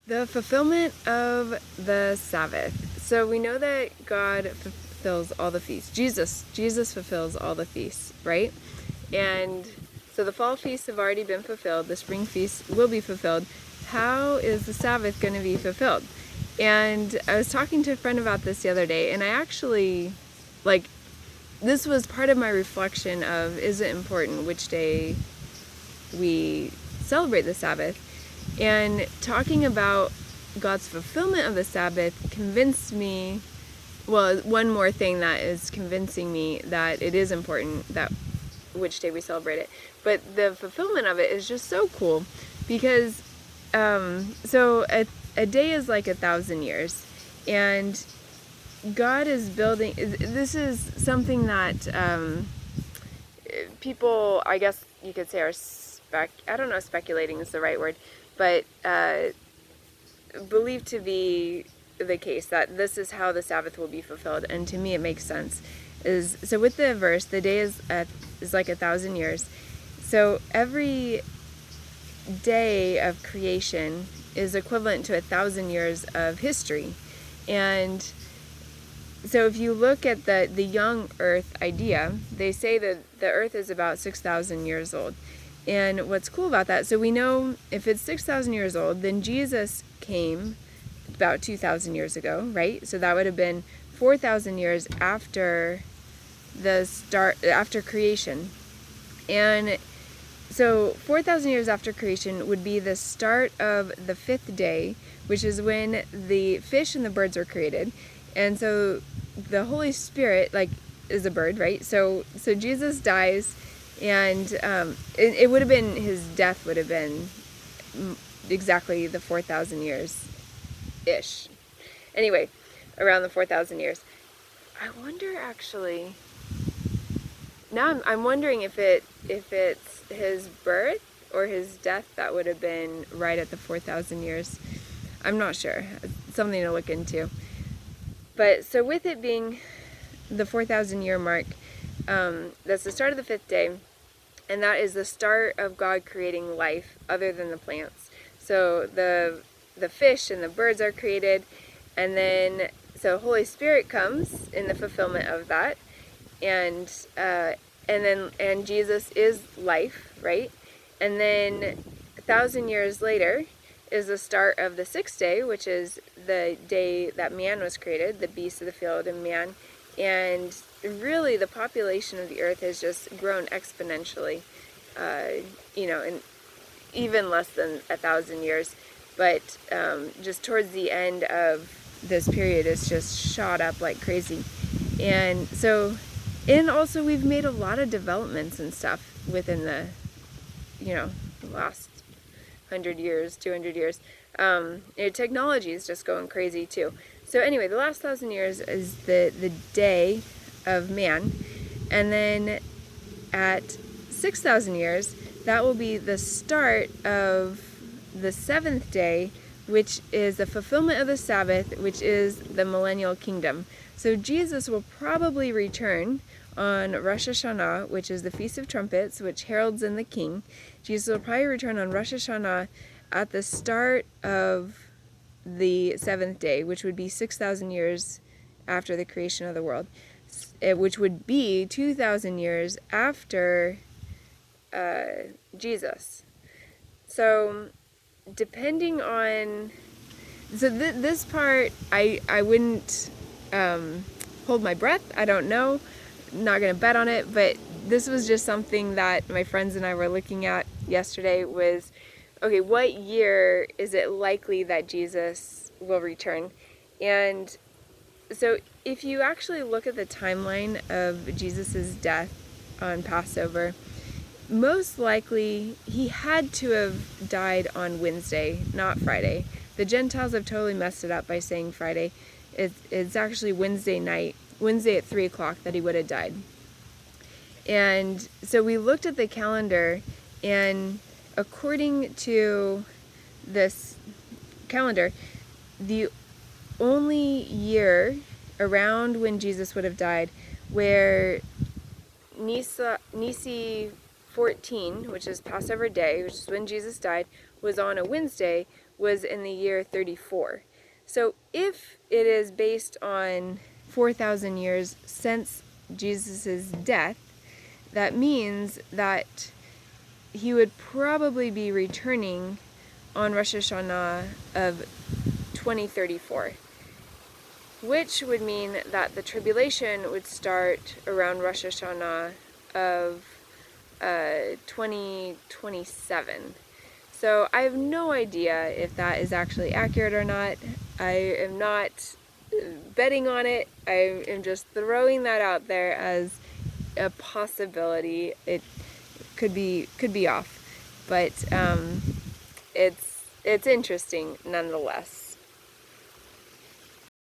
The fulfillment of the Sabbath. So we know that God fulfills all the feasts. Jesus fulfills all the feasts, right? And so the fall feasts have already been fulfilled. The spring feasts will be fulfilled. How is the Sabbath going to be fulfilled? And I was talking to a friend about this the other day, and I actually, this was part of my reflection of, is it important which day we celebrate the Sabbath? And talking about God's fulfillment of the Sabbath convinced me, well, one more thing that is convincing me that it is important that which day we celebrate it. But the fulfillment of it is just so cool because so a day is like 1,000 years, and God is building. This is something that people, I guess you could say, are I don't know if speculating is the right word, but believed to be the case, that this is how the Sabbath will be fulfilled. And to me it makes sense. So with the verse, the day is like 1,000 years. So every day of creation is equivalent to 1,000 years of history. And so if you look at the young earth idea, they say that the earth is about 6,000 years old. And what's cool about that, so we know if it's 6,000 years old, then Jesus came about 2,000 years ago, right? So that would have been 4,000 years after after creation. And so 4,000 years after creation would be the start of the fifth day, which is when the fish and the birds were created. And so the Holy Spirit, is a bird, right? So Jesus dies, and it would have been, his death would have been exactly the 4,000 years-ish. Anyway, around the 4,000 years. I wonder, actually, now I'm wondering if it's his birth or his death that would have been right at the 4,000 years. I'm not sure. It's something to look into. But so with it being the 4,000 year mark, that's the start of the fifth day, and that is the start of God creating life other than the plants. So the fish and the birds are created, and then so Holy Spirit comes in the fulfillment of that, and Jesus is life, right? And then 1,000 years later is the start of the sixth day, which is the day that man was created, the beasts of the field and man. And really the population of the earth has just grown exponentially, in even less than 1,000 years. But just towards the end of this period, it's just shot up like crazy. And so, and also we've made a lot of developments and stuff within the, last 100 years, 200 years. Technology is just going crazy too. So anyway, the last 1,000 years is the day of man. And then at 6,000 years, that will be the start of the seventh day, which is the fulfillment of the Sabbath, which is the millennial kingdom. So Jesus will probably return on Rosh Hashanah, which is the Feast of Trumpets, which heralds in the King. Jesus will probably return on Rosh Hashanah at the start of the seventh day, which would be 6,000 years after the creation of the world, which would be 2,000 years after Jesus. So depending on, this part, I wouldn't hold my breath. I don't know. Not going to bet on it, but this was just something that my friends and I were looking at yesterday was, okay, what year is it likely that Jesus will return? And so if you actually look at the timeline of Jesus's death on Passover, most likely he had to have died on Wednesday, not Friday. The Gentiles have totally messed it up by saying Friday. It's actually Wednesday night, Wednesday at 3 o'clock that he would have died. And so we looked at the calendar, and according to this calendar, the only year around when Jesus would have died where Nisi 14, which is Passover Day, which is when Jesus died, was on a Wednesday, was in the year 34. So if it is based on 4,000 years since Jesus' death, that means that he would probably be returning on Rosh Hashanah of 2034, which would mean that the tribulation would start around Rosh Hashanah of 2027. So I have no idea if that is actually accurate or not. I am not betting on it. I am just throwing that out there as a possibility. It could be off, but it's interesting nonetheless.